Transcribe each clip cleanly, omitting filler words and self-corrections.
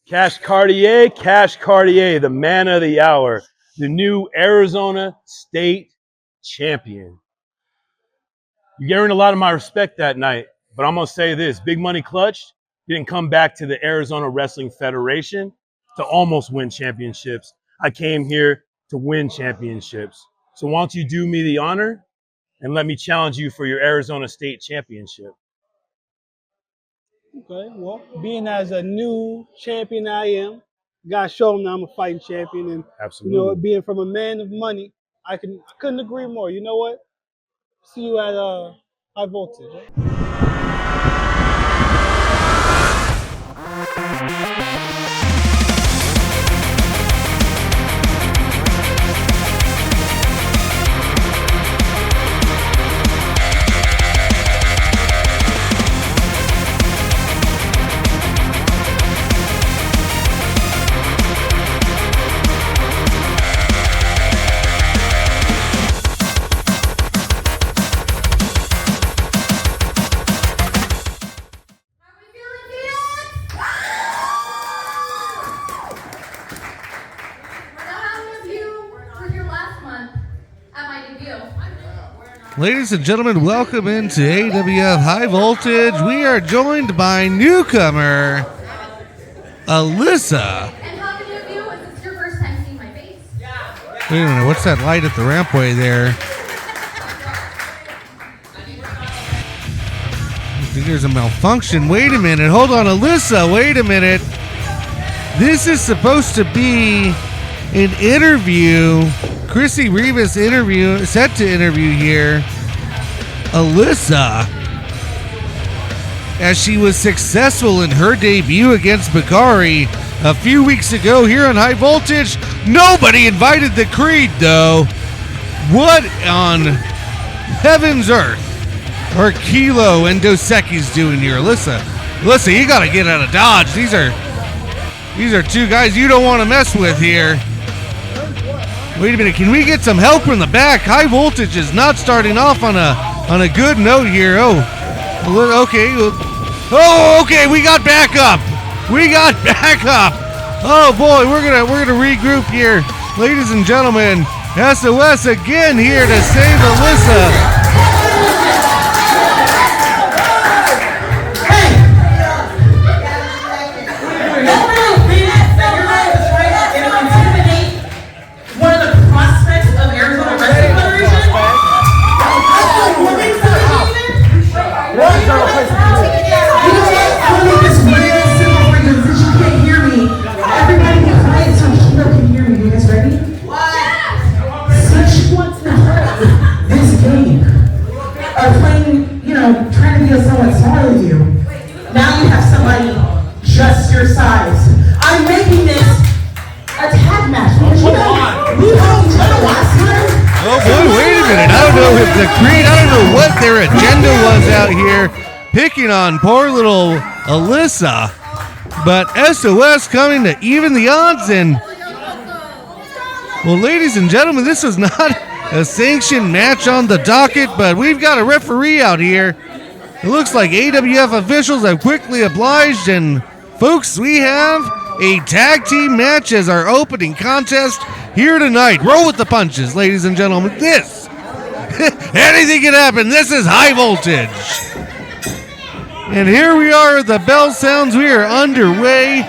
Cash Cartier, the man of the hour, the new Arizona State Champion. You earned a lot of my respect that night, but I'm going to say this. Big Money Clutch didn't come back to the Arizona Wrestling Federation to almost win championships. I came here to win championships. So why don't you do me the honor and let me challenge you for your Arizona State Championship. Okay, well, being as a new champion I am, gotta show them that I'm a fighting champion. And, Absolutely. you know, being from a man of money, I couldn't agree more. You know what? See you at High Voltage. Ladies and gentlemen, welcome into AWF High Voltage. We are joined by newcomer Alissa. And how many of you, is this your first time seeing my face? Wait a minute, what's that light at the rampway there? I think there's a malfunction. Wait a minute, hold on, Alissa, wait a minute. This is supposed to be an interview. Chrissy Rivas set to interview here Alissa as she was successful in her debut against Bakari a few weeks ago here on High Voltage. Nobody invited the Creed though. What on heaven's earth are Kilo and Dos Equis doing here? Alissa, you gotta get out of Dodge. These are two guys you don't want to mess with here. Wait a minute, can we get some help from the back? High Voltage is not starting off on a good note here. Oh, okay, we got backup. Oh boy, we're gonna regroup here. Ladies and gentlemen, SOS again here to save Alissa. Now you have somebody just your size. I'm making this a tag match because we helped each other last time. Oh boy, wait a minute. I don't know if the Creed, I don't know what their agenda was out here picking on poor little Alissa. But SOS coming to even the odds. And, well, ladies and gentlemen, this is not a sanctioned match on the docket, but we've got a referee out here. It looks like AWF officials have quickly obliged, and folks, we have a tag team match as our opening contest here tonight. Roll with the punches, ladies and gentlemen. This, anything can happen. This is High Voltage. And here we are, the bell sounds, we are underway.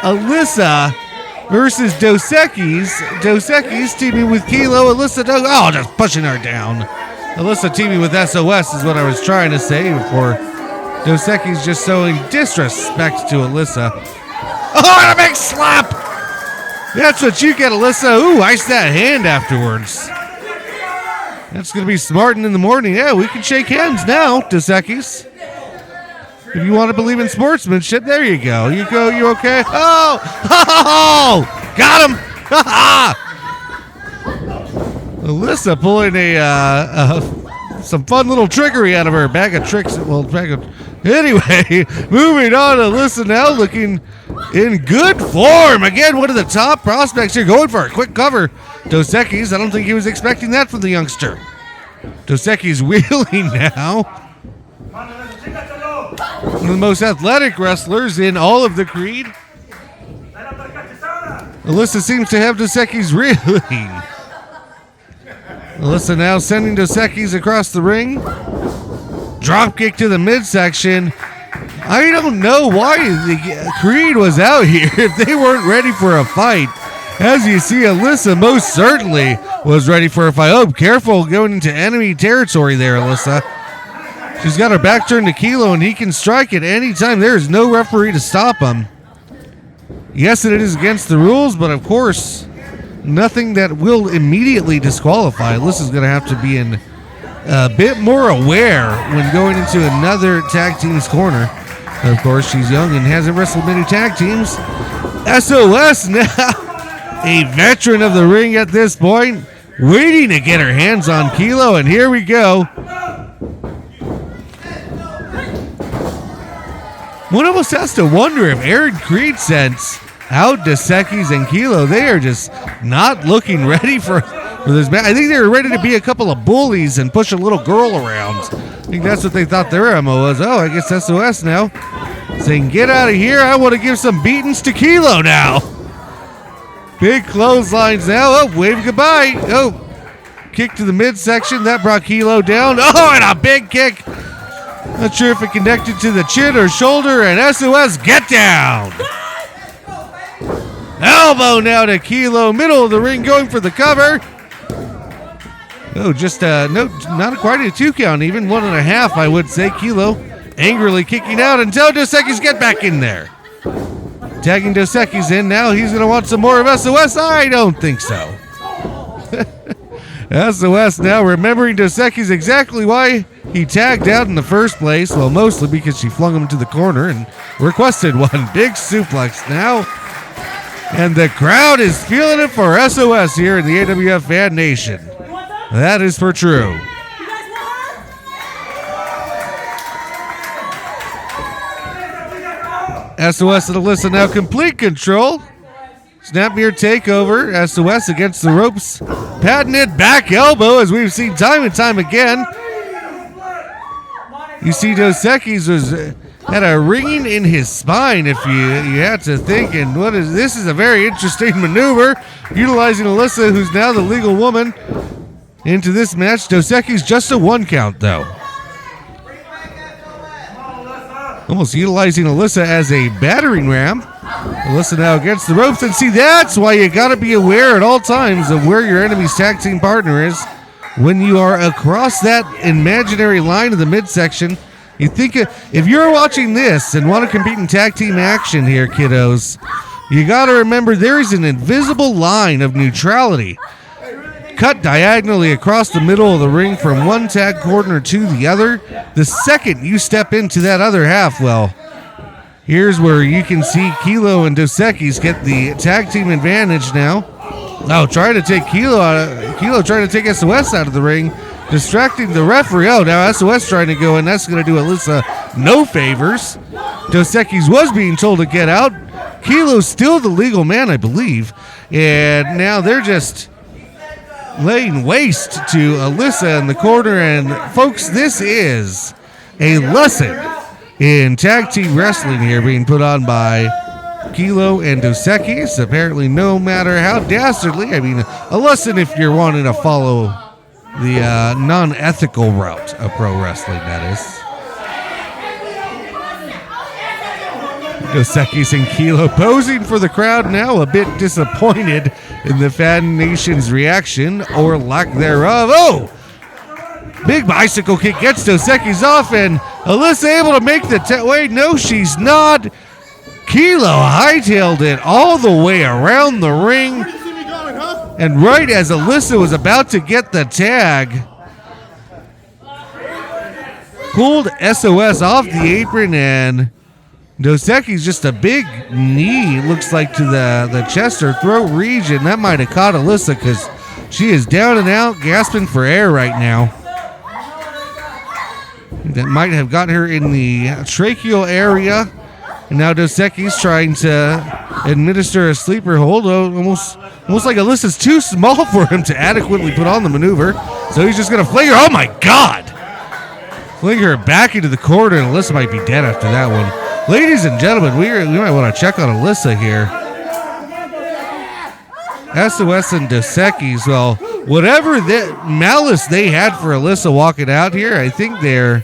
Alissa versus Dos Equis. Dos Equis teaming with Kilo. Alissa, just pushing her down. Alissa teaming with SOS is what I was trying to say before Dos Equis just showing disrespect to Alissa. Oh, and a big slap! That's what you get, Alissa. Ooh, ice that hand afterwards. That's going to be smarting in the morning. Yeah, we can shake hands now, Dos Equis. If you want to believe in sportsmanship, there you go. You okay? Oh, got him! Alissa pulling some fun little trickery out of her bag of tricks. Anyway, moving on. Alissa now looking in good form. Again, one of the top prospects here, going for a quick cover. Dos Equis, I don't think he was expecting that from the youngster. Dos Equis wheeling now. One of the most athletic wrestlers in all of the Creed. Alissa seems to have Dos Equis reeling. Alissa now sending Dos Equis across the ring. Drop kick to the midsection. I don't know why the Creed was out here if they weren't ready for a fight. As you see, Alissa most certainly was ready for a fight. Oh, careful going into enemy territory there, Alissa. She's got her back turned to Kilo, and he can strike at any time. There is no referee to stop him. Yes, it is against the rules, but of course, nothing that will immediately disqualify. Alyssa's going to have to be in a bit more aware when going into another tag team's corner. Of course, she's young and hasn't wrestled many tag teams. SOS now, a veteran of the ring at this point, waiting to get her hands on Kilo, and here we go. One almost has to wonder if Aaron Creed sends out Dos Equis and Kilo. They are just not looking ready for this match. I think they were ready to be a couple of bullies and push a little girl around. I think that's what they thought their MO was. Oh, I guess SOS now saying, get out of here. I want to give some beatings to Kilo now. Big clotheslines now. Oh, wave goodbye. Oh, kick to the midsection. That brought Kilo down. Oh, and a big kick. Not sure if it connected to the chin or shoulder, and SOS get down. Elbow now to Kilo, middle of the ring, going for the cover. Oh, just no, not quite a 2 count, even 1.5, I would say. Kilo angrily kicking out until Dos Equis get back in there. Tagging Dos Equis in now. He's going to want some more of SOS. I don't think so. SOS now remembering Dos Equis exactly why he tagged out in the first place. Well, mostly because she flung him to the corner and requested one. Big suplex now. And the crowd is feeling it for SOS here in the AWF Fan Nation. That is for true. SOS and Alissa now complete control. Snapmere takeover. SOS against the ropes. Patented back elbow, as we've seen time and time again. You see Dos Equis had a ringing in his spine, if you had to think. And this is a very interesting maneuver, utilizing Alissa, who's now the legal woman, into this match. Dos Equis just a 1 count, though. Almost utilizing Alissa as a battering ram. Alissa now against the ropes, and see, that's why you got to be aware at all times of where your enemy's tag team partner is. When you are across that imaginary line of the midsection, you think if you're watching this and want to compete in tag team action here, kiddos, you got to remember there is an invisible line of neutrality cut diagonally across the middle of the ring from one tag corner to the other. The second you step into that other half, well, here's where you can see Kilo and Dos Equis get the tag team advantage now. Oh, trying to take Kilo trying to take SOS out of the ring, distracting the referee. Oh, now SOS trying to go in. That's going to do Alissa no favors. Dos Equis was being told to get out. Kilo's still the legal man, I believe. And now they're just laying waste to Alissa in the corner. And folks, this is a lesson in tag team wrestling here being put on by Kilo and Dos Equis. Apparently, no matter how dastardly, I mean, a lesson if you're wanting to follow the non-ethical route of pro wrestling, that is. Dos Equis and Kilo posing for the crowd now, a bit disappointed in the Fan Nation's reaction, or lack thereof. Oh! Big bicycle kick gets Dos Equis off, and Alissa able to make the wait, no, she's not. Kilo hightailed it all the way around the ring. And right as Alissa was about to get the tag, pulled SOS off the apron, and Dos Equis just a big knee, looks like, to the chest or throat region. That might have caught Alissa because she is down and out, gasping for air right now. That might have got her in the tracheal area. And now Dos Equis trying to administer a sleeper hold. Almost like Alyssa's too small for him to adequately put on the maneuver. So he's just going to fling her. Oh, my God. Fling her back into the corner, and Alissa might be dead after that one. Ladies and gentlemen, we might want to check on Alissa here. SOS and Dos Equis, well, whatever that malice they had for Alissa walking out here, I think they are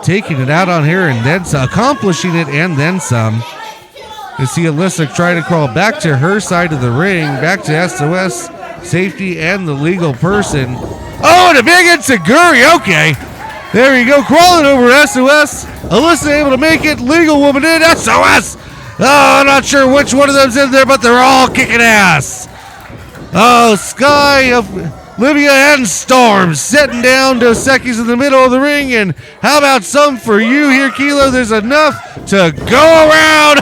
taking it out on her and then accomplishing it and then some. You see Alissa trying to crawl back to her side of the ring, back to SOS, safety, and the legal person. Oh, and a big Enziguri, okay. There you go, crawling over SOS. Alissa able to make it, legal woman in, SOS. Oh, I'm not sure which one of them's in there, but they're all kicking ass. Oh, Sky, Olivia, and Storm sitting down. Dos Equis in the middle of the ring. And how about some for you here, Kilo? There's enough to go around.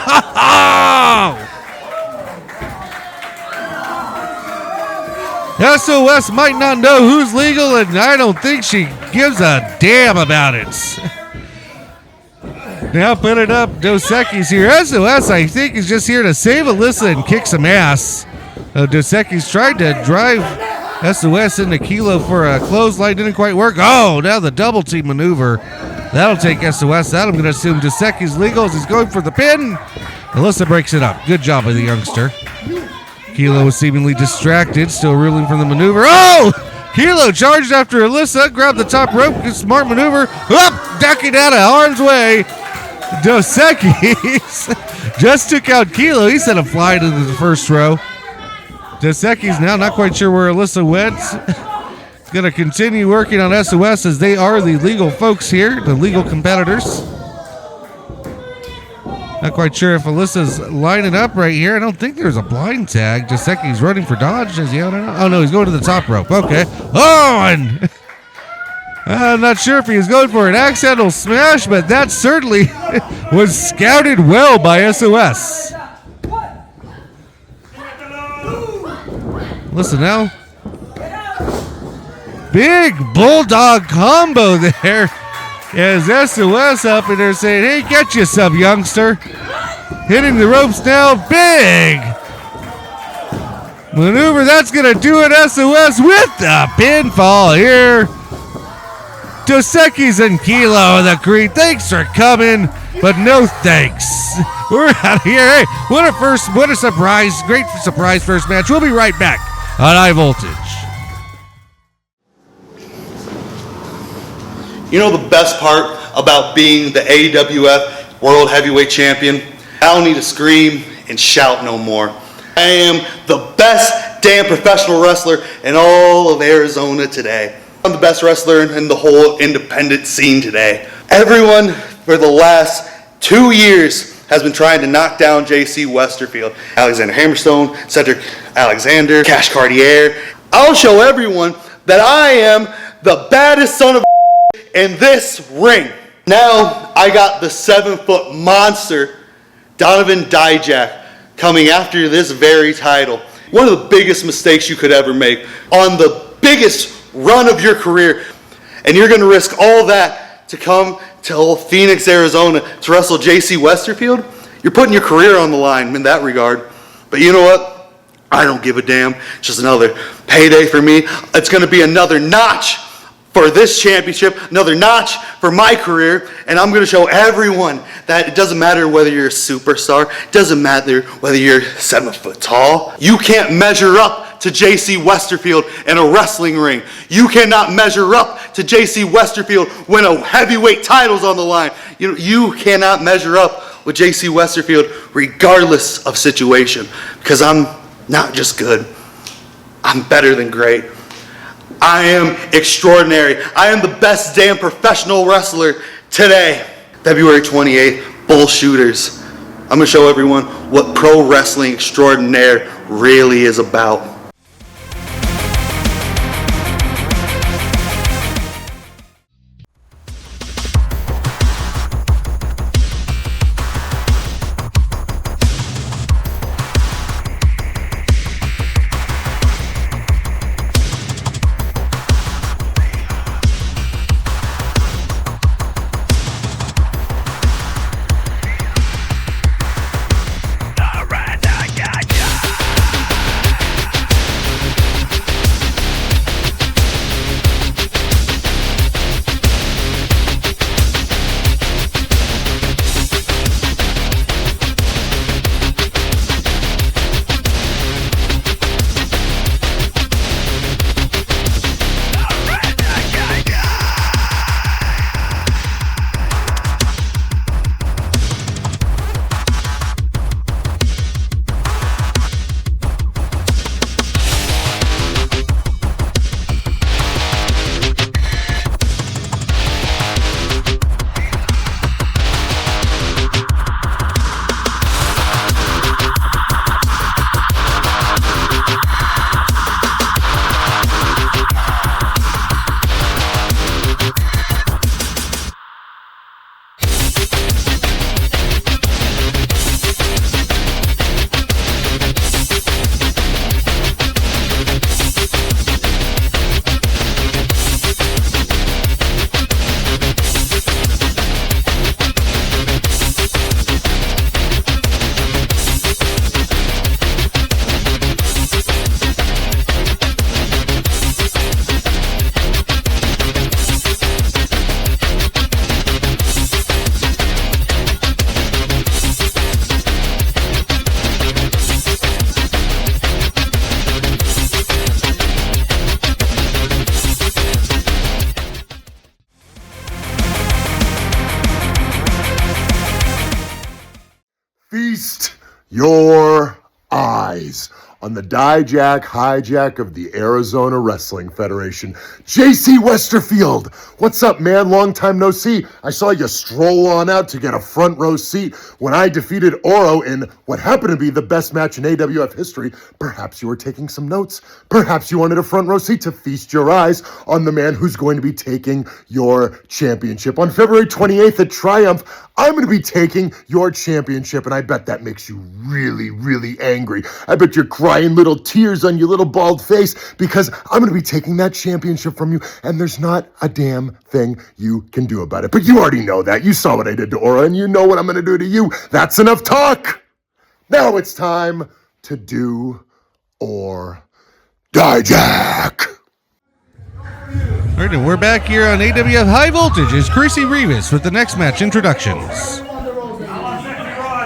SOS might not know who's legal, and I don't think she gives a damn about it. Now put it up, Dos Equis here. SOS, I think, is just here to save Alissa and kick some ass. Dos Equis tried to drive SOS into Kilo for a clothesline, didn't quite work. Oh, now the double team maneuver. That'll take SOS out. I'm going to assume Dos Equis legal as he's going for the pin. Alissa breaks it up. Good job by the youngster. Kilo was seemingly distracted, still reeling from the maneuver. Oh! Kilo charged after Alissa, grabbed the top rope, smart maneuver. Up, ducking out of harm's way. Dos Equis just took out Kilo. He sent him flying into the first row. Dos Equis now not quite sure where Alissa went. Going to continue working on SOS as they are the legal folks here, the legal competitors. Not quite sure if Alyssa's lining up right here. I don't think there's a blind tag. Dos Equis running for dodge. Is he out or not? Oh, no, he's going to the top rope. Okay. Oh, and I'm not sure if he was going for an accidental smash, but that certainly was scouted well by SOS. Listen now. Big bulldog combo there as SOS up in there saying, hey, get you some, youngster. Hitting the ropes now. Big maneuver. That's going to do it. SOS with the pinfall here. Dos Equis and Kilo in the green. Thanks for coming, but no thanks. We're out of here. Hey, what a surprise. Great surprise first match. We'll be right back on High Voltage. You know the best part about being the AWF World Heavyweight Champion? I don't need to scream and shout no more. I am the best damn professional wrestler in all of Arizona today. I'm the best wrestler in the whole independent scene today. Everyone for the last 2 years has been trying to knock down JC Westerfield. Alexander Hammerstone, Cedric Alexander, Cash Cartier. I'll show everyone that I am the baddest son of in this ring. Now I got the 7-foot monster, Donovan Dijak, coming after this very title. One of the biggest mistakes you could ever make on the biggest run of your career. And you're going to risk all that to come to Phoenix, Arizona to wrestle JC Westerfield? You're putting your career on the line in that regard. But you know what? I don't give a damn. It's just another payday for me. It's going to be another notch for this championship, another notch for my career, and I'm going to show everyone that it doesn't matter whether you're a superstar, it doesn't matter whether you're 7 foot tall. You can't measure up to JC Westerfield in a wrestling ring. You cannot measure up to JC Westerfield when a heavyweight title's on the line. You cannot measure up with JC Westerfield regardless of situation, because I'm not just good, I'm better than great. I am extraordinary. I am the best damn professional wrestler today. February 28th, Bull Shooters. I'm going to show everyone what pro wrestling extraordinaire really is about. Feast your eyes on the Dijak hijack of the Arizona Wrestling Federation. JC Westerfield, what's up, man? Long time no see. I saw you stroll on out to get a front row seat when I defeated Oro in what happened to be the best match in AWF history. Perhaps you were taking some notes. Perhaps you wanted a front row seat to feast your eyes on the man who's going to be taking your championship. On February 28th at Triumph, I'm going to be taking your championship, and I bet that makes you really, really angry. I bet you're crying little tears on your little bald face because I'm going to be taking that championship from you, and there's not a damn thing you can do about it. But you already know that. You saw what I did to Aura, and you know what I'm going to do to you. That's enough talk. Now it's time to do or die, Jack. All right, and we're back here on AWF High Voltage as Chrissy Rivas with the next match introductions.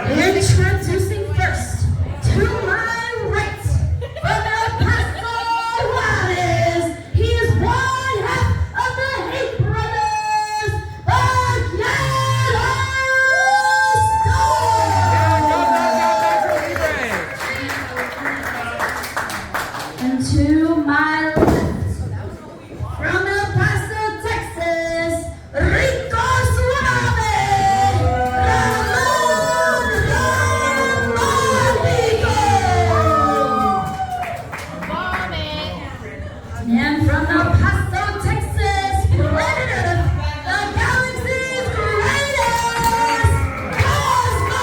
Introducing first, to my right, from the Cosmo Rodgers. He is one half of the Hate Brothers, the Yellow Stars. And to my left, from El Paso, Texas, Rico Suave, and from El Paso, Texas, Predator, the galaxy's greatest, Cosmo.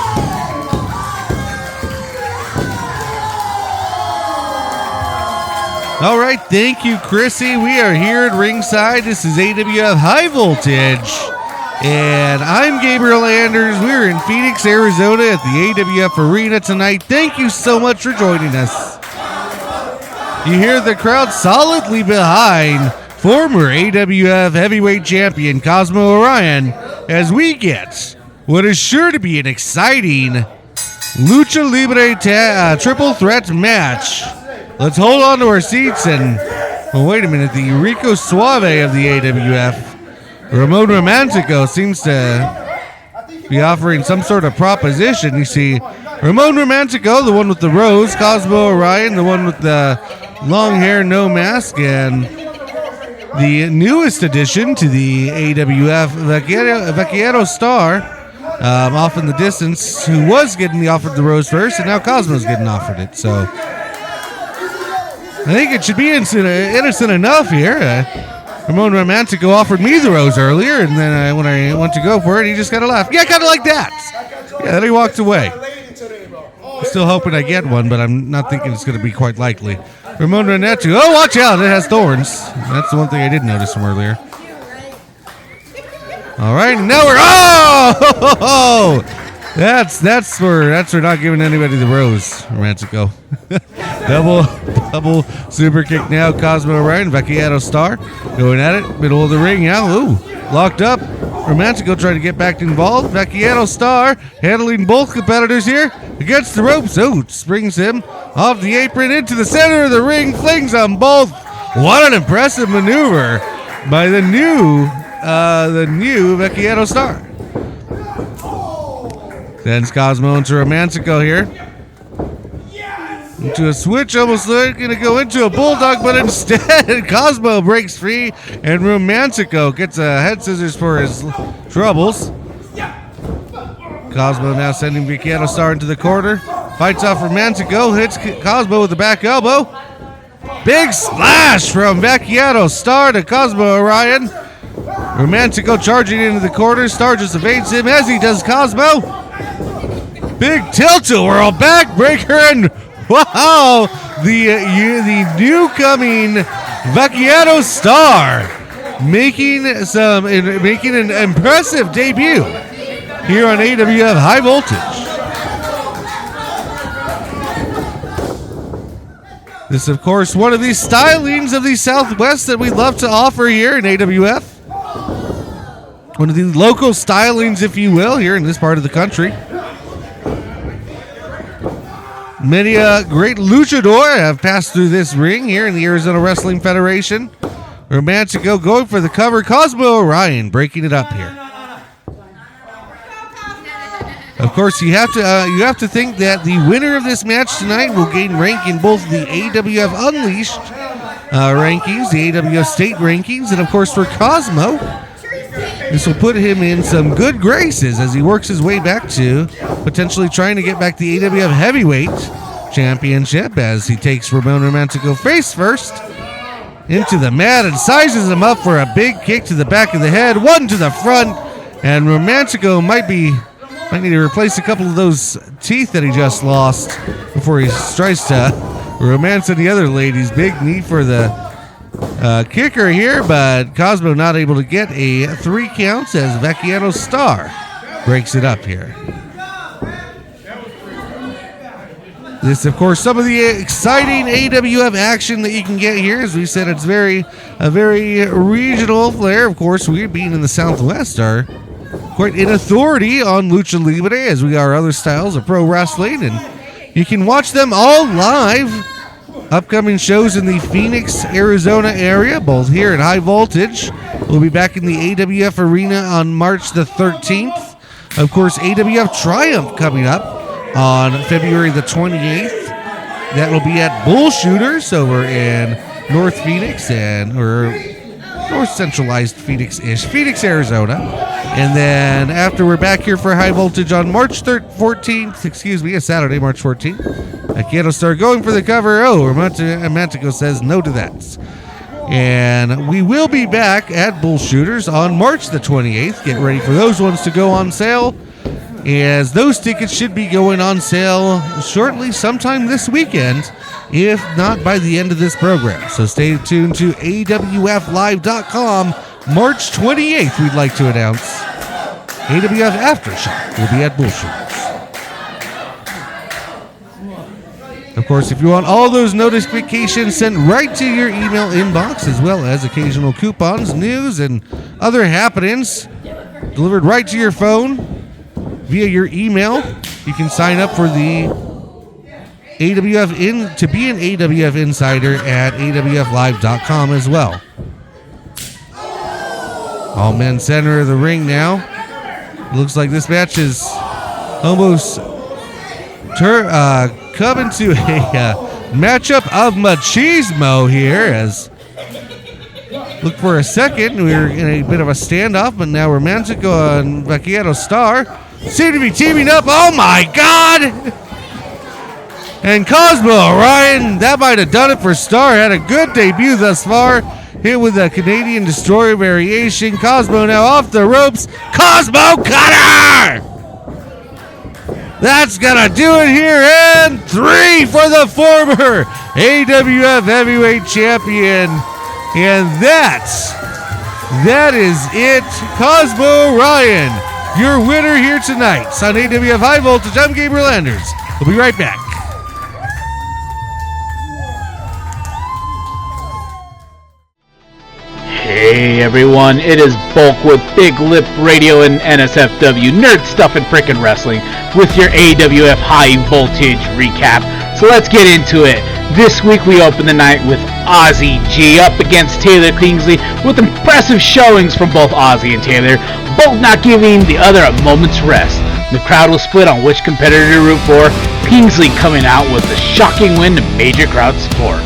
All right, thank you, Chrissy. We are here at ringside. This is AWF High Voltage, and I'm Gabriel Anders. We're in Phoenix, Arizona at the AWF Arena tonight. Thank you so much for joining us. You hear the crowd solidly behind former AWF heavyweight champion Cosmo Orion as we get what is sure to be an exciting Lucha Libre triple threat match. Let's hold on to our seats and, well, wait a minute, the Rico Suave of the AWF, Ramon Romantico, seems to be offering some sort of proposition. You see, Ramon Romantico, the one with the rose, Cosmo Orion, the one with the long hair, no mask, and the newest addition to the AWF Vaquero Star, off in the distance, who was getting offered the rose first, and now Cosmo's getting offered it. So I think it should be innocent enough here. Ramon Romantico offered me the rose earlier, and then when I went to go for it, he just kind of laughed. Yeah, kind of like that. Yeah, then he walked away. I'm still hoping I get one, but I'm not thinking it's going to be quite likely. Ramon Romantico. Oh, watch out. It has thorns. That's the one thing I did notice from earlier. All right, and now we're... Oh! That's for not giving anybody the rose, Romantico. double super kick now. Cosmo Orion, Vaquero Star going at it, middle of the ring now. Ooh, locked up. Romantico trying to get back involved. Vaquero Star handling both competitors here against the ropes. Oh, springs him off the apron into the center of the ring, flings on both. What an impressive maneuver by the new Vaquero Star. Sends Cosmo into Romantico here. Into a switch, almost going to go into a bulldog, but instead Cosmo breaks free and Romantico gets a head scissors for his troubles. Cosmo now sending Vaquero Star into the corner. Fights off Romantico, hits Cosmo with the back elbow. Big splash from Vaquero Star to Cosmo Orion. Romantico charging into the corner. Star just evades him as he does Cosmo. Big tilt-a-whirl backbreaker, and wow, the new coming Vaquero Star making an impressive debut here on AWF High Voltage. This is, of course, one of these stylings of the Southwest that we love to offer here in AWF. One of the local stylings, if you will, here in this part of the country. Many great luchador have passed through this ring here in the Arizona Wrestling Federation. Romantico going for the cover. Cosmo Orion breaking it up here. Of course, you have to think that the winner of this match tonight will gain rank in both the AWF Unleashed rankings, the AWF State rankings, and of course for Cosmo, this will put him in some good graces as he works his way back to potentially trying to get back the AWF Heavyweight Championship as he takes Ramon Romantico face first into the mat and sizes him up for a big kick to the back of the head, one to the front, and Romantico might need to replace a couple of those teeth that he just lost before he tries to romance any other ladies. Big knee for the kicker here, but Cosmo not able to get a 3 counts as Vecchiano Star breaks it up here. This, of course, some of the exciting AWF action that you can get here. As we said, it's a very regional flair. Of course, we being in the Southwest are quite an authority on Lucha Libre, as we are other styles of pro wrestling, and you can watch them all live. Upcoming shows in the Phoenix, Arizona area, both here at High Voltage. We'll be back in the AWF Arena on March the 13th. Of course, AWF Triumph coming up on February the 28th. That will be at Bullshooters over in North Phoenix or North Centralized Phoenix-ish, Phoenix, Arizona. And then after we're back here for High Voltage on March 14th, a Saturday, March 14th. Vecchiano Star going for the cover. Oh, Romantico says no to that. And we will be back at Bullshooters on March the 28th. Get ready for those ones to go on sale, as those tickets should be going on sale shortly, sometime this weekend, if not by the end of this program. So stay tuned to AWFlive.com. March 28th, we'd like to announce AWF Aftershock will be at Bullshooters. Of course, if you want all those notifications sent right to your email inbox, as well as occasional coupons, news, and other happenings delivered right to your phone via your email, you can sign up for the to be an AWF Insider at AWFlive.com as well. All men center of the ring now. Looks like this match is almost coming to a matchup of machismo here, as look for a second, we were in a bit of a standoff, but now Romantico and Vecchiano Star seem to be teaming up. Oh my God! And Cosmo, Orion, that might have done it for Star. Had a good debut thus far. Hit with a Canadian Destroyer variation. Cosmo now off the ropes. Cosmo Cutter! That's gonna do it here, and 3 for the former AWF Heavyweight Champion. And that is it. Cosmo Orion, your winner here tonight on AWF High Voltage. I'm Gabriel Anders. We'll be right back. Hey everyone, it is Bulk with Big Lip Radio and NSFW Nerd Stuff and Frickin' Wrestling with your AWF High Voltage recap. So let's get into it. This week we open the night with Ozzy G up against Taylor Kingsley, with impressive showings from both Ozzy and Taylor, both not giving the other a moment's rest. The crowd will split on which competitor to root for, Kingsley coming out with a shocking win to major crowd support.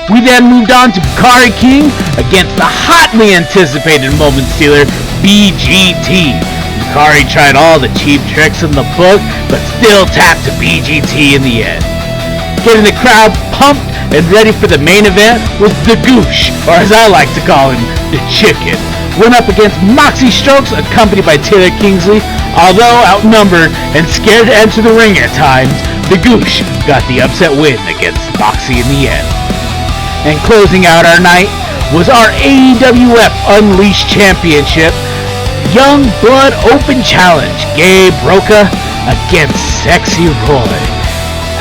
We then moved on to Bakari King against the hotly anticipated moment stealer, BGT. Bakari tried all the cheap tricks in the book, but still tapped to BGT in the end. Getting the crowd pumped and ready for the main event was the Goosh, or as I like to call him, the Chicken. Went up against Moxie Strokes, accompanied by Taylor Kingsley. Although outnumbered and scared to enter the ring at times, the Goosh got the upset win against Moxie in the end. And closing out our night was our AWF Unleashed Championship Young Blood Open Challenge, Gabe Roca against Sexy Roy.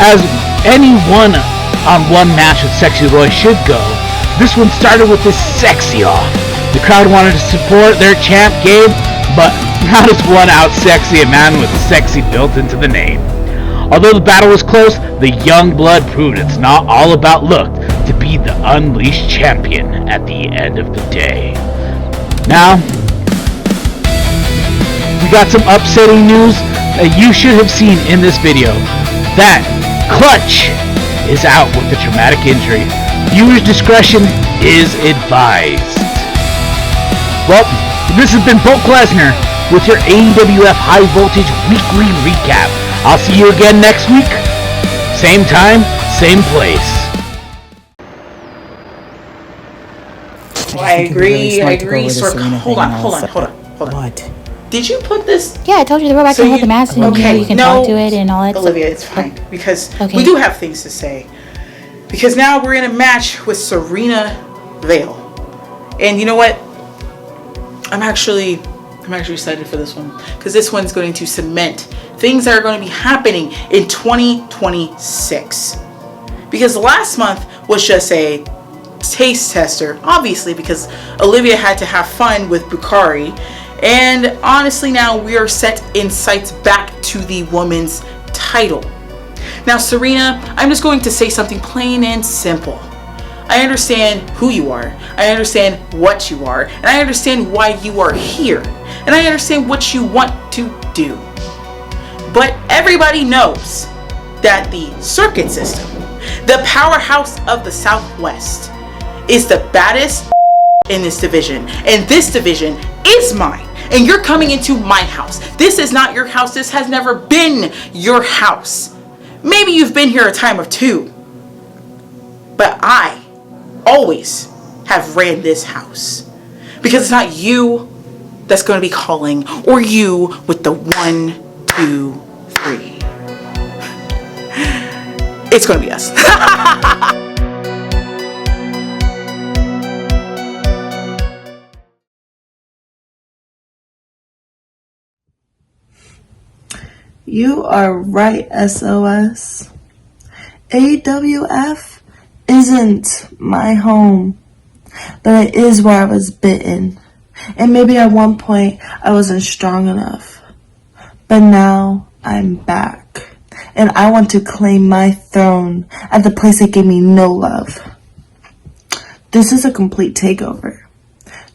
As any one-on-one match with Sexy Roy should go, this one started with this sexy off. The crowd wanted to support their champ Gabe, but not as one out sexy a man with sexy built into the name. Although the battle was close, the Young Blood proved it's not all about look to be the Unleashed champion at the end of the day. Now, we got some upsetting news that you should have seen in this video that Clutch is out with a traumatic injury. Viewers' discretion is advised. Well, this has been Brock Lesnar with your AWF High Voltage weekly recap. I'll see you again next week. Same time, same place. I agree. Sir, hold on. What? Did you put this? Yeah, I told you to go back and hold the mask and you can talk to it and all that Olivia, it's fine. Because we do have things to say. Because now we're in a match with Sirena Veil. And you know what? I'm actually excited for this one. Because this one's going to cement things that are going to be happening in 2026. Because last month was just a taste tester, obviously, because Olivia had to have fun with Bukari. And honestly, now we are set in sights back to the women's title. Now, Sirena, I'm just going to say something plain and simple. I understand who you are. I understand what you are. And I understand why you are here. And I understand what you want to do. But everybody knows that the circuit system, the powerhouse of the Southwest, is the baddest in this division. And this division is mine. And you're coming into my house. This is not your house. This has never been your house. Maybe you've been here a time or two. But I always have ran this house. Because it's not you that's going to be calling, or you with the 1, 2, 3. It's going to be us. You are right, SOS. AWF isn't my home, but it is where I was bitten. And maybe at one point I wasn't strong enough. But now I'm back. And I want to claim my throne at the place that gave me no love. This is a complete takeover.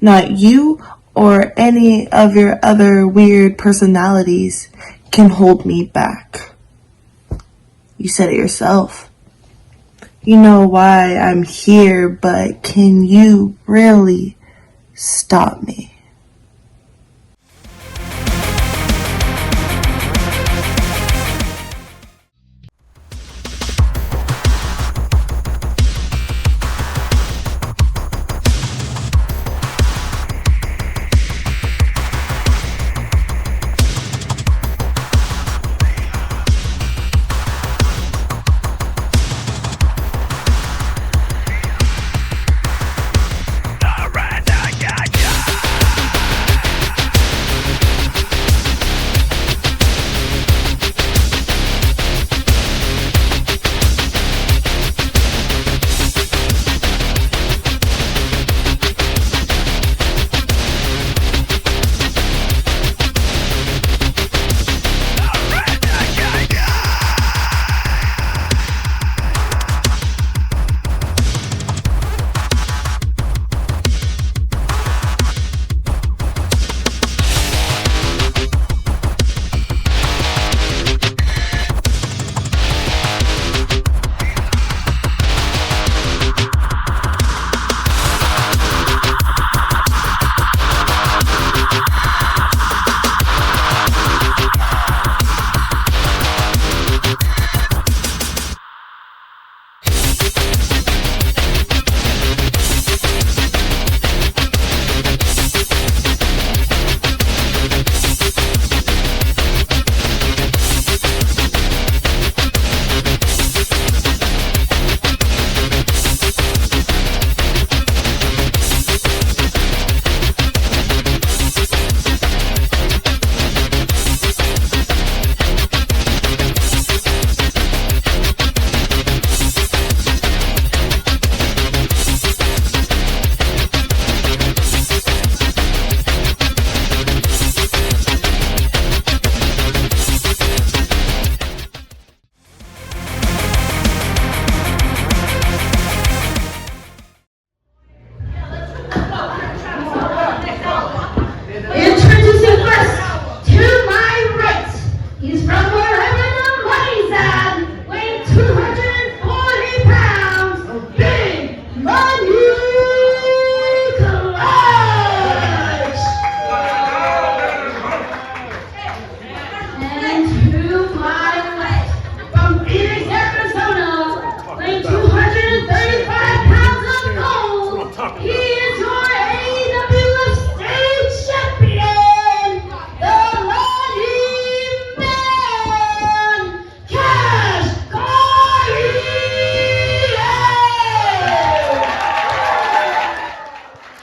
Not you or any of your other weird personalities can hold me back. You said it yourself. You know why I'm here, but can you really stop me?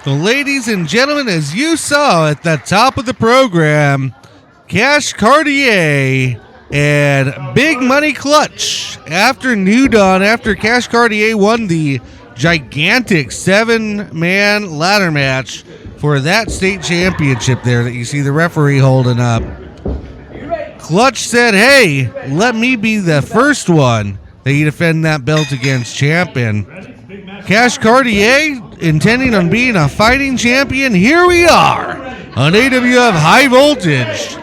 So, ladies and gentlemen, as you saw at the top of the program, Cash Cartier and Big Money Clutch after New Dawn, after Cash Cartier won the gigantic 7-man ladder match for that state championship there that you see the referee holding up. Clutch said, hey, let me be the first one that you defend that belt against champion. Cash Cartier, intending on being a fighting champion, here we are on AWF High Voltage.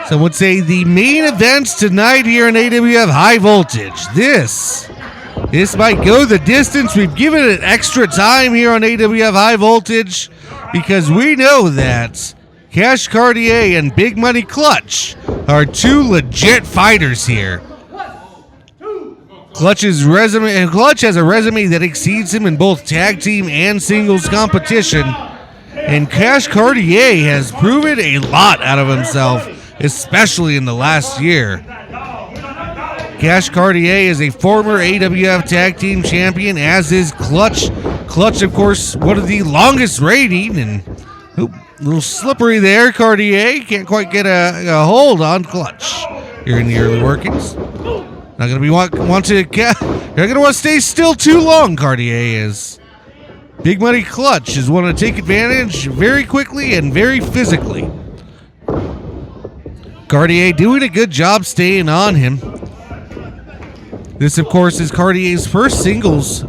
Some would say the main events tonight here in AWF High Voltage. This might go the distance. We've given it extra time here on AWF High Voltage because we know that Cash Cartier and Big Money Clutch are two legit fighters here. Clutch has a resume that exceeds him in both tag team and singles competition. And Cash Cartier has proven a lot out of himself, especially in the last year. Cash Cartier is a former AWF Tag Team Champion, as is Clutch. Clutch, of course, one of the longest reigning, and a little slippery there. Cartier can't quite get a hold on Clutch here in the early workings. Not going to be want to you're not going to want to stay still too long. Cartier is. Big Money Clutch is want to take advantage very quickly and very physically. Cartier doing a good job staying on him. This, of course, is Cartier's first singles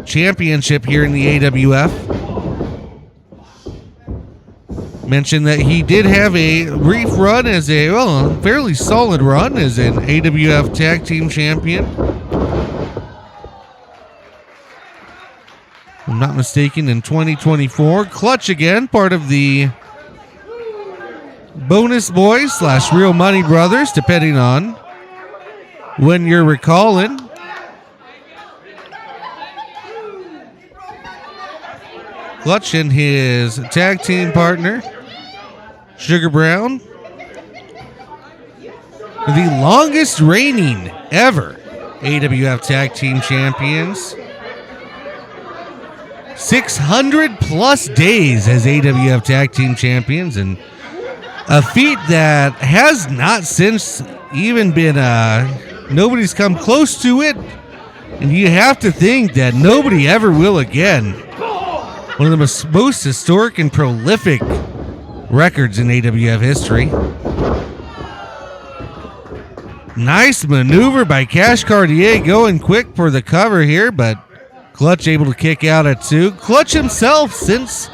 championship here in the AWF. Mentioned that he did have a brief run as a fairly solid run as an AWF Tag Team Champion. If I'm not mistaken, in 2024. Clutch again, part of the Bonus Boys / Real Money Brothers, depending on when you're recalling. Clutch and his tag team partner, Sugar Brown, the longest reigning ever AWF Tag Team Champions. 600 plus days as AWF Tag Team Champions, and a feat that has not since even been, nobody's come close to it, and you have to think that nobody ever will again. One of the most historic and prolific records in AWF history. Nice maneuver by Cash Cartier, going quick for the cover here, but Clutch able to kick out at 2. Clutch himself, since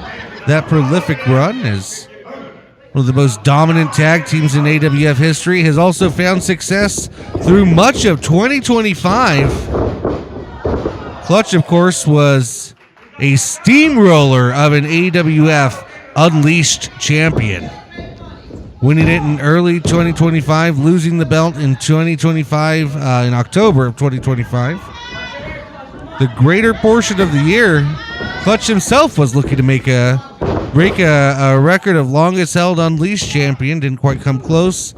that prolific run, is one of the most dominant tag teams in AWF history, has also found success through much of 2025. Clutch, of course, was a steamroller of an AWF Unleashed champion, winning it in early 2025, losing the belt in 2025, in October of 2025. The greater portion of the year, Clutch himself was looking to break a record of longest held Unleashed champion. Didn't quite come close,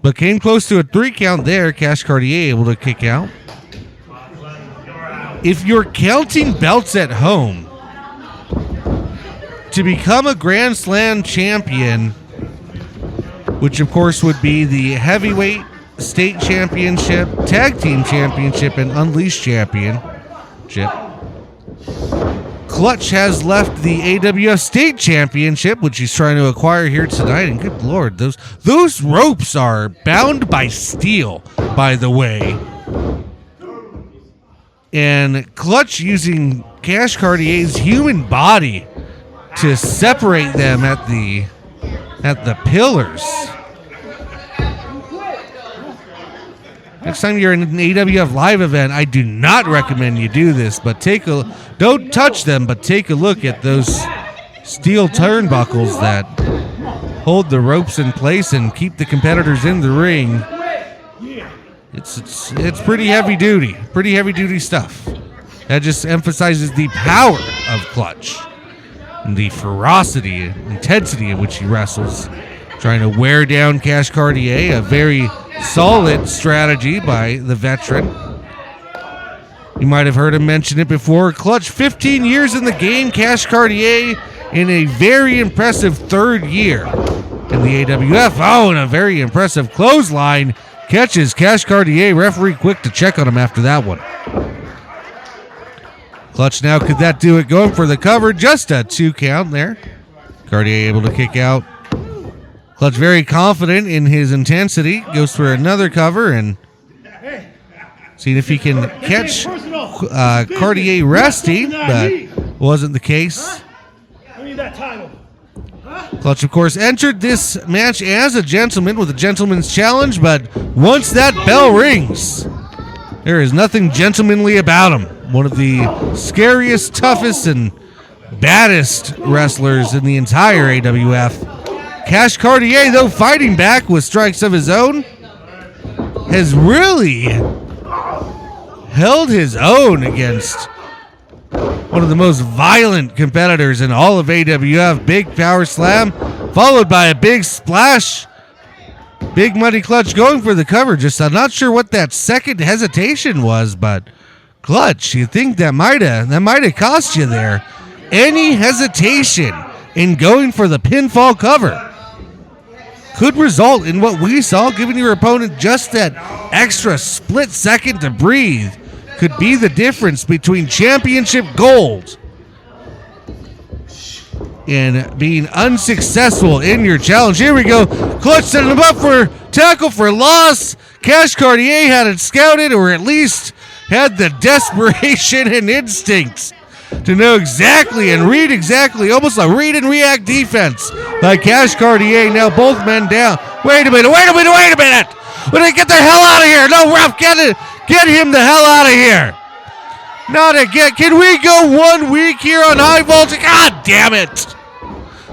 but came close to a 3 count there. Cash Cartier able to kick out. If you're counting belts at home, to become a Grand Slam champion, which of course would be the Heavyweight State Championship, Tag Team Championship, and Unleashed Championship, Clutch has left the AWF State Championship, which he's trying to acquire here tonight. And good Lord, those ropes are bound by steel, by the way. And Clutch using Cash Cartier's human body to separate them at the pillars. Next time you're in an AWF live event, I do not recommend you do this, but don't touch them, but take a look at those steel turnbuckles that hold the ropes in place and keep the competitors in the ring. It's pretty heavy duty stuff. That just emphasizes the power of Clutch and the ferocity and intensity in which he wrestles, trying to wear down Cash Cartier. A very solid strategy by the veteran. You might have heard him mention it before. Clutch 15 years in the game. Cash Cartier in a very impressive third year in the AWF. Oh, and a very impressive clothesline. Catches Cash Cartier. Referee quick to check on him after that one. Clutch now, could that do it? Going for the cover. Just a 2 count there. Cartier able to kick out. Clutch very confident in his intensity. Goes for another cover and seeing if he can catch Cartier resting, but wasn't the case. Clutch, of course, entered this match as a gentleman with a gentleman's challenge, but once that bell rings, there is nothing gentlemanly about him. One of the scariest, toughest, and baddest wrestlers in the entire AWF. Cash Cartier, though fighting back with strikes of his own, has really held his own against one of the most violent competitors in all of AWF. Big power slam, followed by a big splash. Big money Clutch going for the cover. Just I'm not sure what that second hesitation was, but Clutch, you think that might have cost you there. Any hesitation in going for the pinfall cover could result in what we saw, giving your opponent just that extra split second to breathe. Could be the difference between championship gold and being unsuccessful in your challenge. Here we go. Clutch setting him up for tackle for loss. Cash Cartier had it scouted, or at least had the desperation and instincts to know exactly and read exactly, almost a read and react defense by Cash Cartier. Now both men down. Wait a minute. When they get the hell out of here. No, ref, get him the hell out of here. Not again. Can we go 1 week here on High Voltage? God damn it.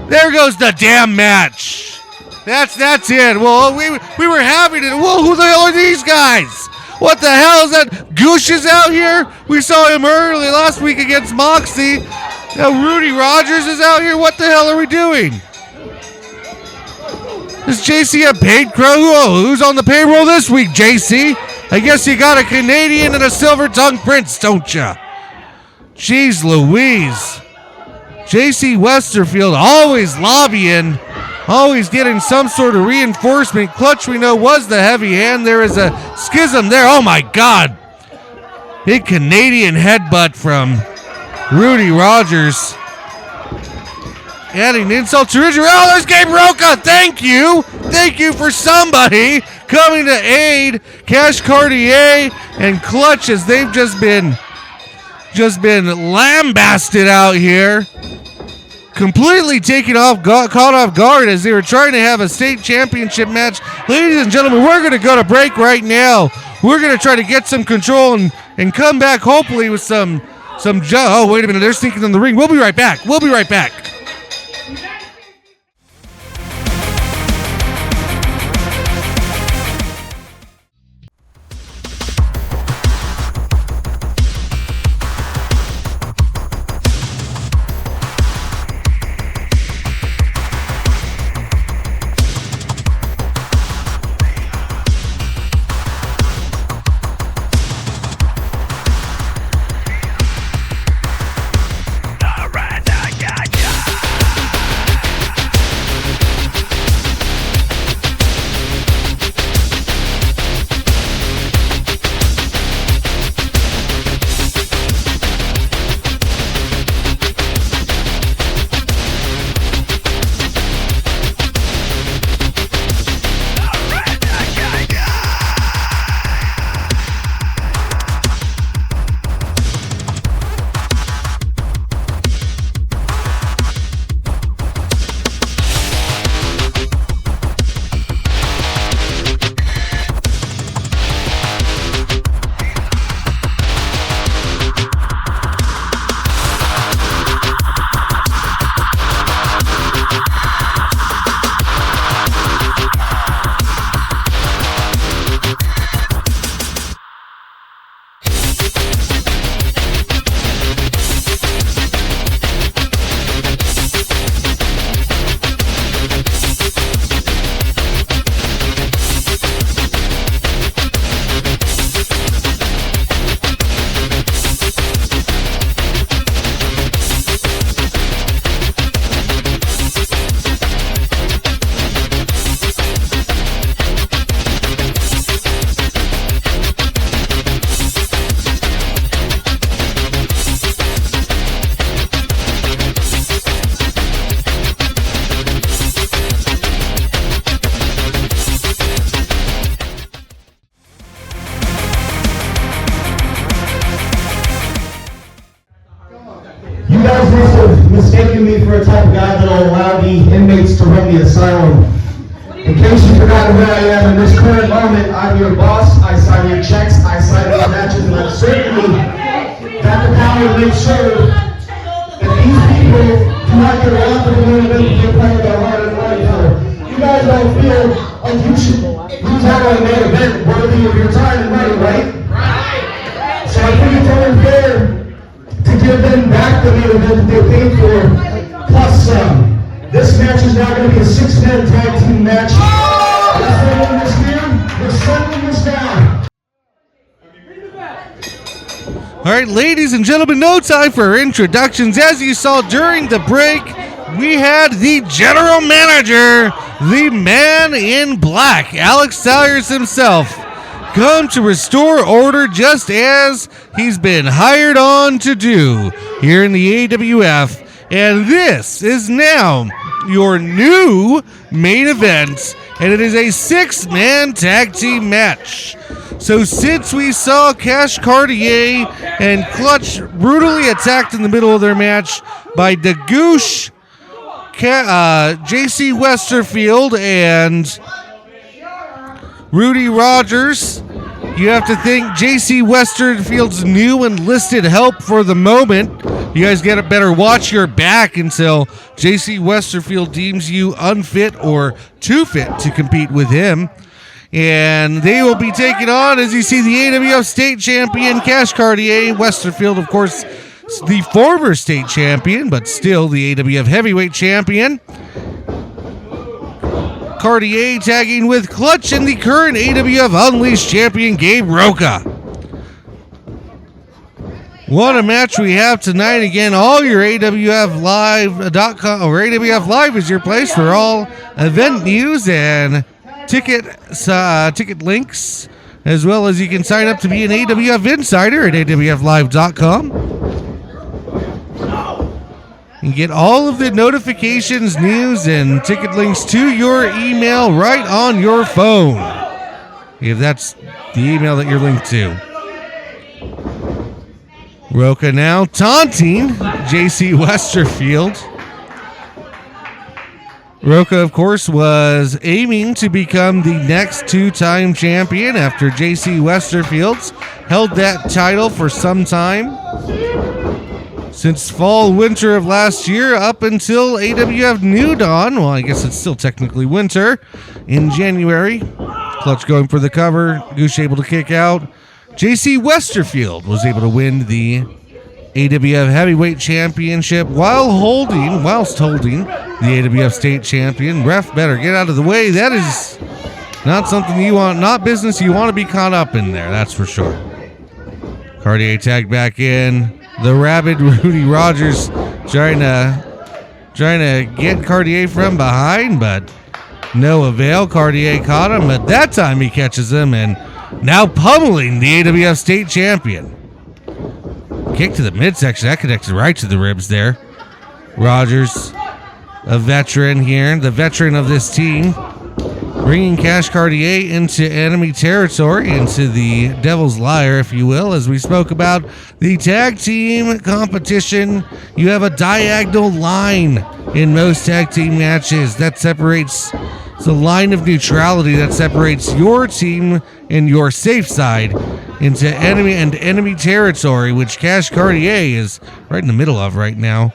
There goes the damn match. That's it. Well, we were having it. Whoa, who the hell are these guys? What the hell is that? Goosh is out here. We saw him early last week against Moxie. Now Rudy Rodgers is out here. What the hell are we doing? Is JC a paid crow? Who's on the payroll this week, JC? I guess you got a Canadian and a silver-tongued prince, don't ya? Jeez Louise. JC Westerfield always lobbying, always getting some sort of reinforcement. Clutch, we know, was the heavy hand. There is a schism there. Oh, my God. Big Canadian headbutt from Rudy Rodgers. Adding insult to injury. Oh, there's Gabe Roca. Thank you. Thank you for somebody coming to aid Cash Cartier and Clutch, as they've just been lambasted out here. Completely caught off guard as they were trying to have a state championship match. Ladies and gentlemen, we're going to go to break right now. We're going to try to get some control and come back hopefully with some oh, wait a minute. They're sneaking in the ring. We'll be right back. the asylum. In case you forgot who I am, in this current moment, I'm your boss. I sign your checks, I sign your matches, and I'm certainly got the power to make sure that these people do not get off of the main event and play their heart and mind for. You guys don't feel like you should lose out on a main event worthy of your time and money, right? Right. So I think it's only fair to give them back the main event that they paid for, plus some. This match is now going to be a 6-man tag team match. Let's win this game. We're settling this down. All right, ladies and gentlemen, no time for introductions. As you saw during the break, we had the general manager, the man in black, Alex Salyers himself, come to restore order just as he's been hired on to do here in the AWF. And this is now your new main event, and it is a 6-man tag team match. So since we saw Cash Cartier and Clutch brutally attacked in the middle of their match by the Goosh, JC Westerfield, and Rudy Rodgers, you have to thank JC Westerfield's new enlisted help for the moment. You guys better watch your back until JC Westerfield deems you unfit or too fit to compete with him. And they will be taking on, as you see, the AWF State Champion, Cash Cartier. Westerfield, of course, the former state champion, but still the AWF Heavyweight Champion. Cartier tagging with Clutch and the current AWF Unleashed Champion, Gabe Roca. What a match we have tonight. Again, all your AWFlive.com or AWF Live is your place for all event news and ticket links, as well as you can sign up to be an AWF Insider at AWFlive.com. You get all of the notifications, news, and ticket links to your email right on your phone, if that's the email that you're linked to. Roca now taunting JC Westerfield. Roca, of course, was aiming to become the next 2-time champion after JC Westerfield's held that title for some time. Since fall-winter of last year up until AWF New Dawn, well, I guess it's still technically winter, in January. Clutch going for the cover, Goosh able to kick out. JC Westerfield was able to win the AWF Heavyweight Championship whilst holding the AWF State Champion. Ref better get out of the way. That is not something you want, not business you want to be caught up in there, that's for sure. Cartier tagged back in. The rabid Rudy Rodgers trying to get Cartier from behind, but no avail. Cartier caught him, but that time he catches him and now pummeling the AWF State Champion. Kick to the midsection. That connected right to the ribs there. Rodgers, a veteran here, the veteran of this team, bringing Cash Cartier into enemy territory, into the Devil's Lyre, if you will. As we spoke about the tag team competition, you have a diagonal line in most tag team matches that separates. It's a line of neutrality that separates your team and your safe side into enemy territory, which Cash Cartier is right in the middle of right now.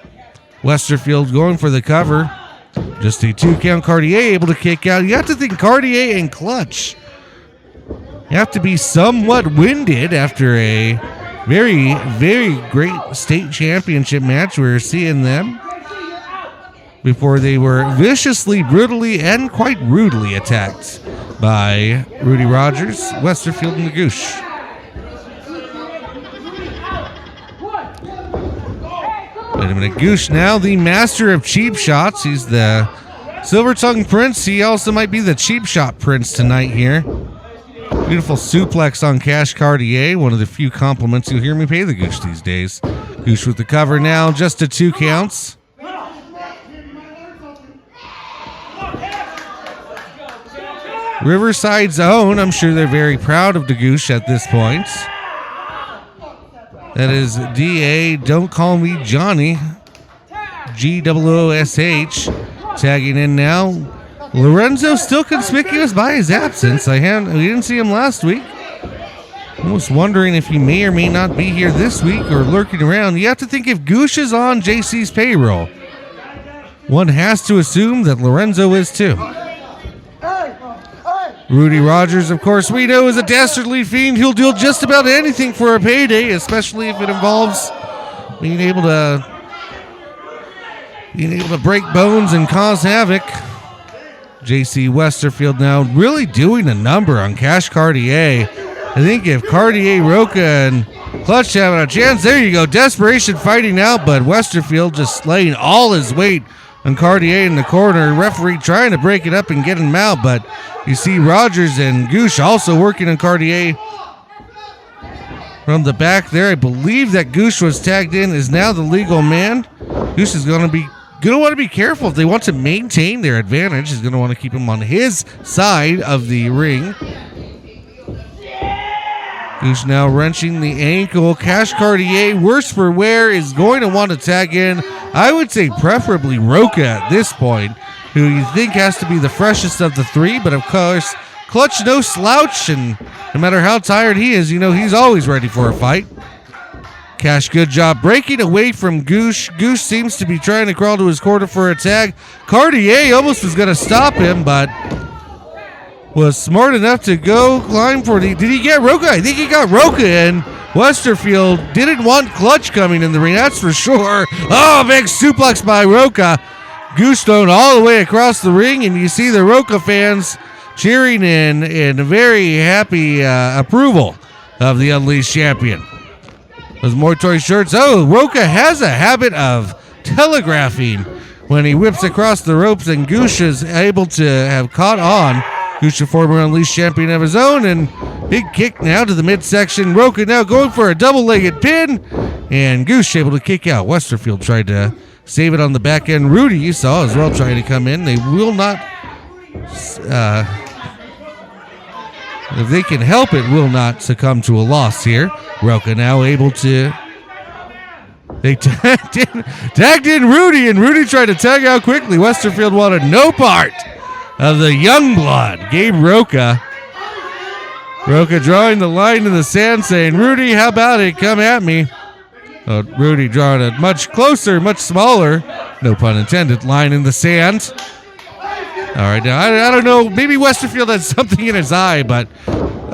Westerfield going for the cover. Just a 2-count. Cartier able to kick out. You have to think Cartier and Clutch, you have to be somewhat winded after a very, very great state championship match. We're seeing them before they were viciously, brutally, and quite rudely attacked by Rudy Rodgers, Westerfield, and the Goosh. Wait a minute. Goosh now the master of cheap shots. He's the Silver Tongue Prince. He also might be the cheap shot prince tonight here. Beautiful suplex on Cash Cartier. One of the few compliments you'll hear me pay the Goosh these days. Goosh with the cover now. Just to 2 counts. Riverside's own. I'm sure they're very proud of the Goosh at this point. That is D.A. Don't Call Me Johnny. Goosh. Tagging in now. Lorenzo still conspicuous by his absence. We didn't see him last week. Almost wondering if he may or may not be here this week or lurking around. You have to think if Goosh is on JC's payroll, one has to assume that Lorenzo is too. Rudy Rodgers, of course, we know is a dastardly fiend. He'll do just about anything for a payday, especially if it involves being able to break bones and cause havoc. JC Westerfield now really doing a number on Cash Cartier. I think if Cartier, Roca, and Clutch having a chance, there you go. Desperation fighting out, but Westerfield just laying all his weight on Cartier in the corner. Referee trying to break it up and get him out, but you see Rodgers and Goosh also working on Cartier from the back there. I believe that Goosh was tagged in, is now the legal man. Goosh is going to want to be careful if they want to maintain their advantage. He's going to want to keep him on his side of the ring. Goosh now wrenching the ankle. Cash Cartier, worse for wear, is going to want to tag in. I would say preferably Roca at this point, who you think has to be the freshest of the three, but of course, Clutch no slouch, and no matter how tired he is, he's always ready for a fight. Cash, good job breaking away from Goosh. Goosh seems to be trying to crawl to his corner for a tag. Cartier almost was going to stop him, but was smart enough to go climb for the... Did he get Roca? I think he got Roca in. Westerfield didn't want Clutch coming in the ring, that's for sure. Oh, big suplex by Roca. Goosh thrown all the way across the ring, and you see the Roca fans cheering in very happy approval of the Unleashed champion. Those Mortoy shirts. Oh, Roca has a habit of telegraphing when he whips across the ropes, and Goosh is able to have caught on. Goosh, a former Unleashed champion of his own, and big kick now to the midsection. Roca now going for a double-legged pin, and Goosh able to kick out. Westerfield tried to save it on the back end. Rudy, you saw as well, trying to come in. They will not, if they can help it, will not succumb to a loss here. Roca now able to... They tagged in Rudy, and Rudy tried to tag out quickly. Westerfield wanted no part of the young blood. Gabe Roca. Roca drawing the line in the sand, saying, Rudy, how about it? Come at me. Rudy drawing a much closer, much smaller, no pun intended, line in the sand. All right, now I don't know. Maybe Westerfield had something in his eye, but...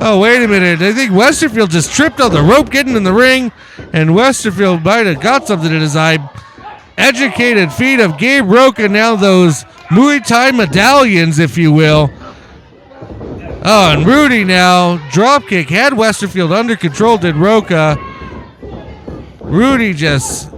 Oh, wait a minute. I think Westerfield just tripped on the rope getting in the ring, and Westerfield might have got something in his eye. Educated feet of Gabe Roca, now those Muay Thai medallions, if you will. Oh, and Rudy now, dropkick, had Westerfield under control, did Roca. Rudy just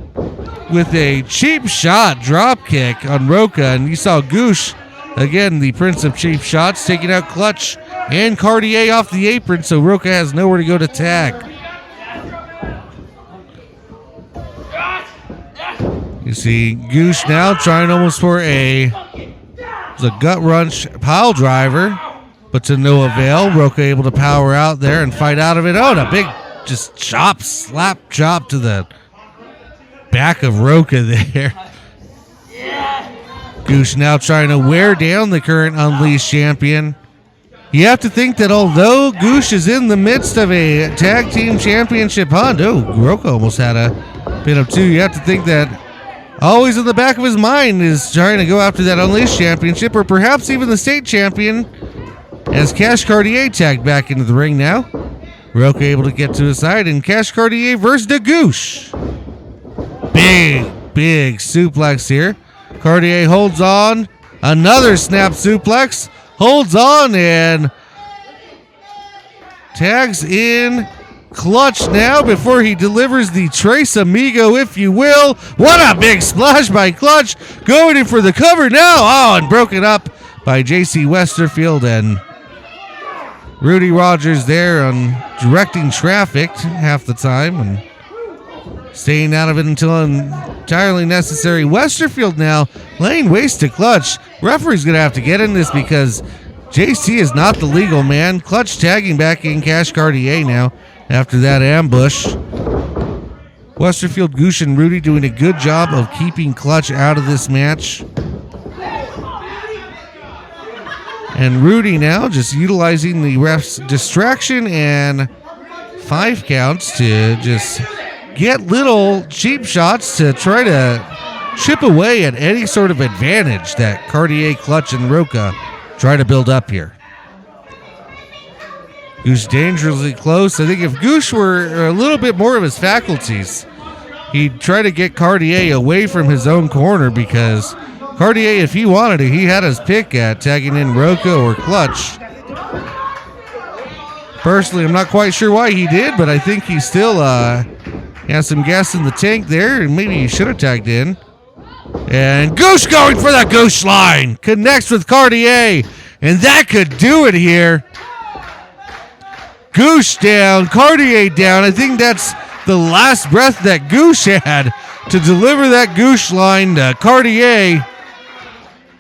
with a cheap shot dropkick on Roca, and you saw Goosh, again, the prince of cheap shots, taking out Clutch and Cartier off the apron, so Roca has nowhere to go to tag. You see Goosh now trying almost for a gut wrench pile driver, but to no avail. Roca able to power out there and fight out of it. Oh, and a big just slap chop to the back of Roca there. Goosh now trying to wear down the current Unleashed champion. You have to think that although Goosh is in the midst of a tag team championship hunt, Roca almost had a pin of two. You have to think that always in the back of his mind is trying to go after that Unleashed championship, or perhaps even the state champion, as Cash Cartier tagged back into the ring now. Roca able to get to his side, and Cash Cartier versus the Goosh. Big suplex here. Cartier holds on. Another snap suplex. Holds on and tags in Clutch now before he delivers the Trace Amigo, if you will. What a big splash by Clutch. Going in for the cover now. Oh, and broken up by JC Westerfield, and Rudy Rodgers there on directing traffic half the time and staying out of it until entirely necessary. Westerfield now laying waste to Clutch. Referee's going to have to get in this because JC is not the legal man. Clutch tagging back in Cash Cartier now after that ambush. Westerfield, Goosh, and Rudy doing a good job of keeping Clutch out of this match. And Rudy now just utilizing the ref's distraction and 5 counts to just get little cheap shots to try to chip away at any sort of advantage that Cartier, Clutch, and Roca try to build up here. Goosh dangerously close. I think if Goosh were a little bit more of his faculties, he'd try to get Cartier away from his own corner, because Cartier, if he wanted it, he had his pick at tagging in Roca or Clutch. Personally, I'm not quite sure why he did, but I think he still has some gas in the tank there, and maybe he should have tagged in. And Goosh going for the Goosh line. Connects with Cartier, and that could do it here. Goosh down, Cartier down. I think that's the last breath that Goosh had to deliver that Goosh line to Cartier.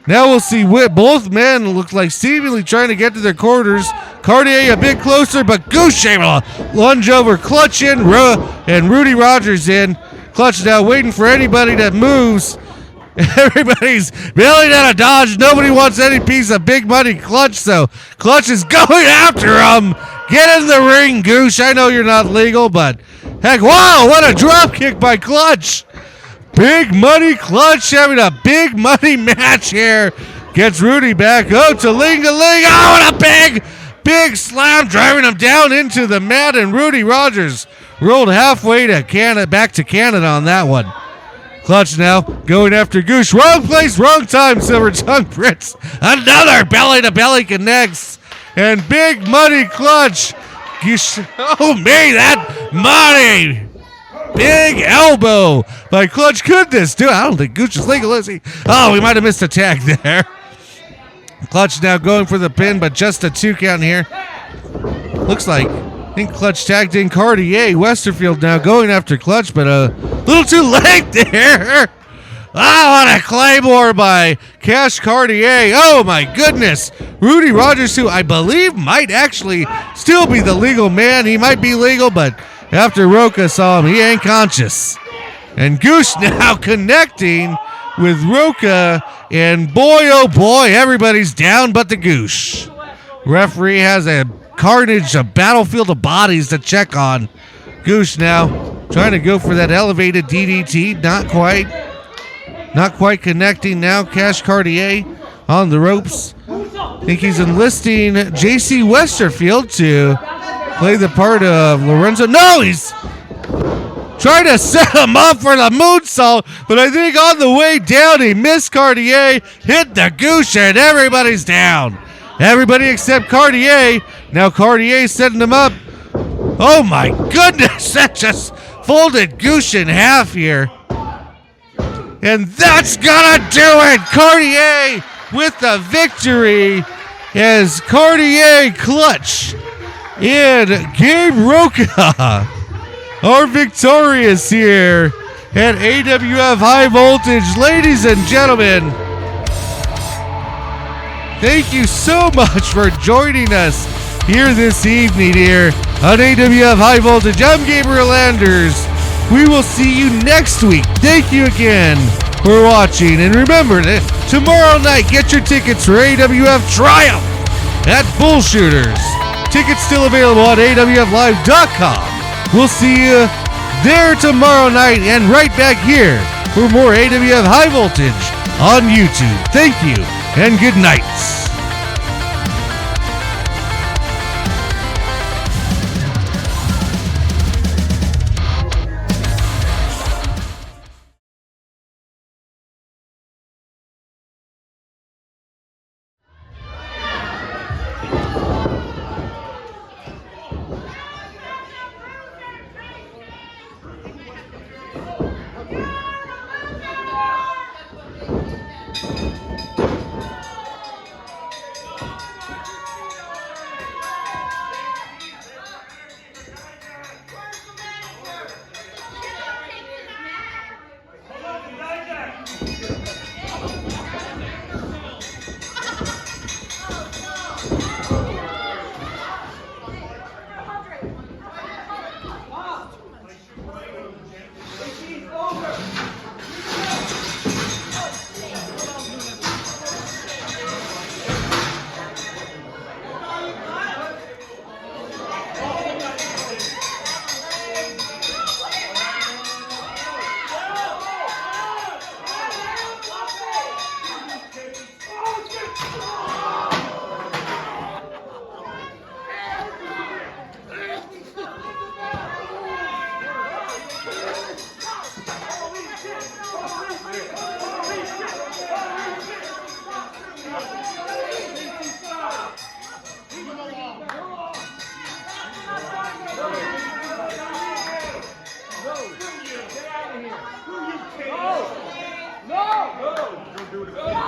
Now we'll see both men look like seemingly trying to get to their quarters. Cartier a bit closer, but Goosh able to lunge over. Clutch in, and Rudy Rodgers in. Clutch now waiting for anybody that moves. Everybody's bailing out of Dodge. Nobody wants any piece of big money Clutch, so Clutch is going after him. Get in the ring, Goosh. I know you're not legal, but heck, wow, what a drop kick by Clutch. Big money Clutch having a big money match here. Gets Rudy back. Oh, Talinga-ling. Oh, and a big slam, driving him down into the mat, and Rudy Rodgers rolled halfway to Canada, back to Canada on that one. Clutch now going after Goosh. Wrong place, wrong time, Silver Tongue Prince. Another belly-to-belly connects. And big money Clutch. Goosh, oh, man, that money. Big elbow by Clutch. Could this do? I don't think Goosh is legal, is he? Oh, we might have missed a tag there. Clutch now going for the pin, but just a 2 count here. Looks like, I think Clutch tagged in Cartier. Westerfield now going after Clutch, but a little too late there. Oh, what a claymore by Cash Cartier. Oh, my goodness. Rudy Rodgers, who I believe might actually still be the legal man. He might be legal, but after Roca saw him, he ain't conscious. And Goosh now connecting with Roca, and boy, oh boy, everybody's down but the Goosh. Referee has a carnage, a battlefield of bodies to check on. Goosh now trying to go for that elevated DDT, not quite connecting now. Cash Cartier on the ropes. I think he's enlisting JC Westerfield to play the part of Lorenzo. No, he's trying to set him up for the moonsault, but I think on the way down he missed Cartier, hit the Goosh, and everybody's down. Everybody except Cartier. Now Cartier setting him up. Oh my goodness, that just folded Goosh in half here. And that's gonna do it. Cartier with the victory as Cartier, Clutch, and Gabe Roca are victorious here at AWF High Voltage. Ladies and gentlemen, thank you so much for joining us here this evening here on AWF High Voltage. I'm Gabriel Anders. We will see you next week. Thank you again for watching. And remember that tomorrow night, get your tickets for AWF Triumph at Bullshooters. Tickets still available on AWFlive.com. We'll see you there tomorrow night and right back here for more AWF High Voltage on YouTube. Thank you and good night. do to